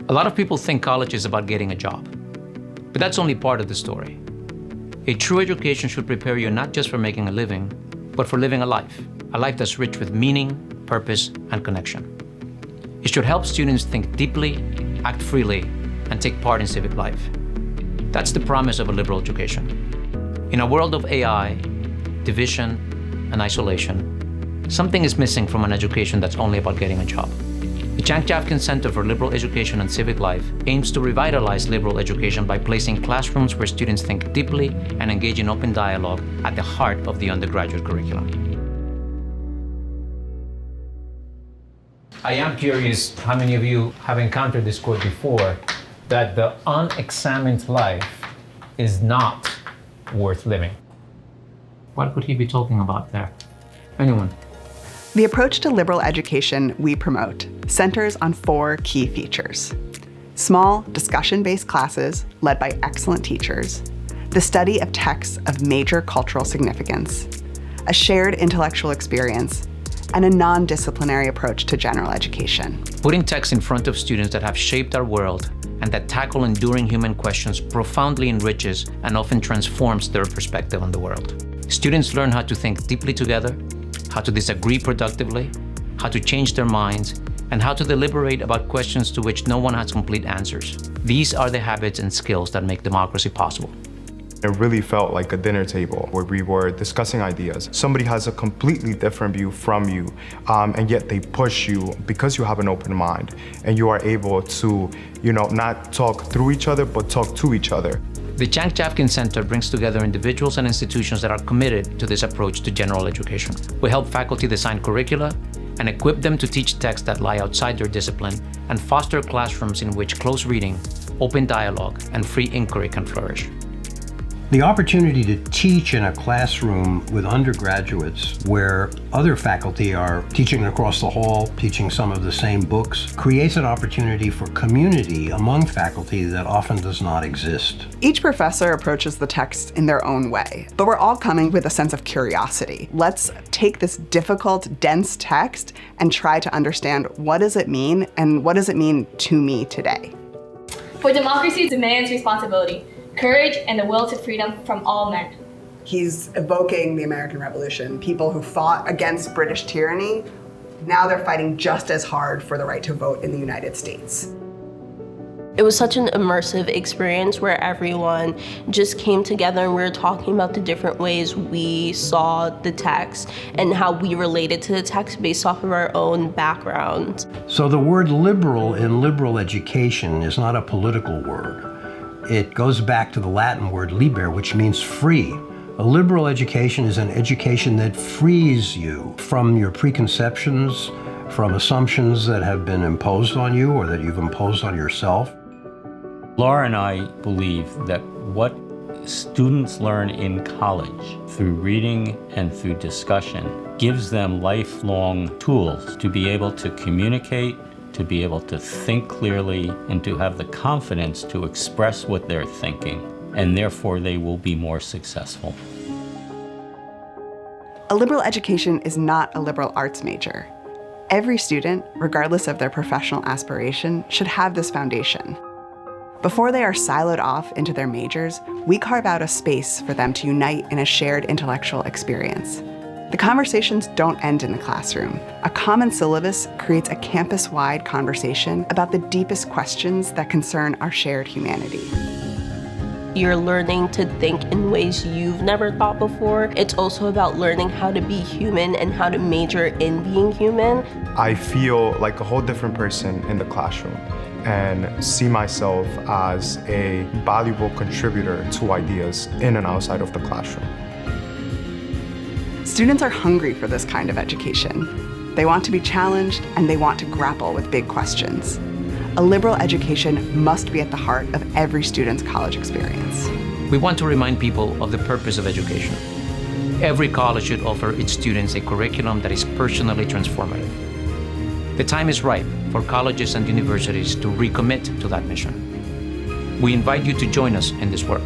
A lot of people think college is about getting a job, but that's only part of the story. A true education should prepare you not just for making a living, but for living a life that's rich with meaning, purpose, and connection. It should help students think deeply, act freely, and take part in civic life. That's the promise of a liberal education. In a world of AI, division, and isolation, something is missing from an education that's only about getting a job. The Chang Chavkin Center for Liberal Education and Civic Life aims to revitalize liberal education by placing classrooms where students think deeply and engage in open dialogue at the heart of the undergraduate curriculum. I am curious how many of you have encountered this quote before, that the unexamined life is not worth living. What could he be talking about there? Anyone? The approach to liberal education we promote centers on 4 key features: small, discussion-based classes led by excellent teachers, the study of texts of major cultural significance, a shared intellectual experience, and a non-disciplinary approach to general education. Putting texts in front of students that have shaped our world and that tackle enduring human questions profoundly enriches and often transforms their perspective on the world. Students learn how to think deeply together, how to disagree productively, how to change their minds, and how to deliberate about questions to which no one has complete answers. These are the habits and skills that make democracy possible. It really felt like a dinner table where we were discussing ideas. Somebody has a completely different view from you, and yet they push you because you have an open mind, and you are able to, not talk through each other, but talk to each other. The Chang Chavkin Center brings together individuals and institutions that are committed to this approach to general education. We help faculty design curricula and equip them to teach texts that lie outside their discipline and foster classrooms in which close reading, open dialogue, and free inquiry can flourish. The opportunity to teach in a classroom with undergraduates where other faculty are teaching across the hall, teaching some of the same books, creates an opportunity for community among faculty that often does not exist. Each professor approaches the text in their own way, but we're all coming with a sense of curiosity. Let's take this difficult, dense text and try to understand, what does it mean and what does it mean to me today? For democracy demands responsibility, courage, and the will to freedom from all men. He's evoking the American Revolution. People who fought against British tyranny, now they're fighting just as hard for the right to vote in the United States. It was such an immersive experience where everyone just came together and we were talking about the different ways we saw the text and how we related to the text based off of our own background. So the word liberal in liberal education is not a political word. It goes back to the Latin word liber, which means free. A liberal education is an education that frees you from your preconceptions, from assumptions that have been imposed on you or that you've imposed on yourself. Laura and I believe that what students learn in college through reading and through discussion gives them lifelong tools to be able to communicate, to be able to think clearly, and to have the confidence to express what they're thinking, and therefore they will be more successful. A liberal education is not a liberal arts major. Every student, regardless of their professional aspiration, should have this foundation. Before they are siloed off into their majors, we carve out a space for them to unite in a shared intellectual experience. The conversations don't end in the classroom. A common syllabus creates a campus-wide conversation about the deepest questions that concern our shared humanity. You're learning to think in ways you've never thought before. It's also about learning how to be human and how to major in being human. I feel like a whole different person in the classroom and see myself as a valuable contributor to ideas in and outside of the classroom. Students are hungry for this kind of education. They want to be challenged and they want to grapple with big questions. A liberal education must be at the heart of every student's college experience. We want to remind people of the purpose of education. Every college should offer its students a curriculum that is personally transformative. The time is ripe for colleges and universities to recommit to that mission. We invite you to join us in this work.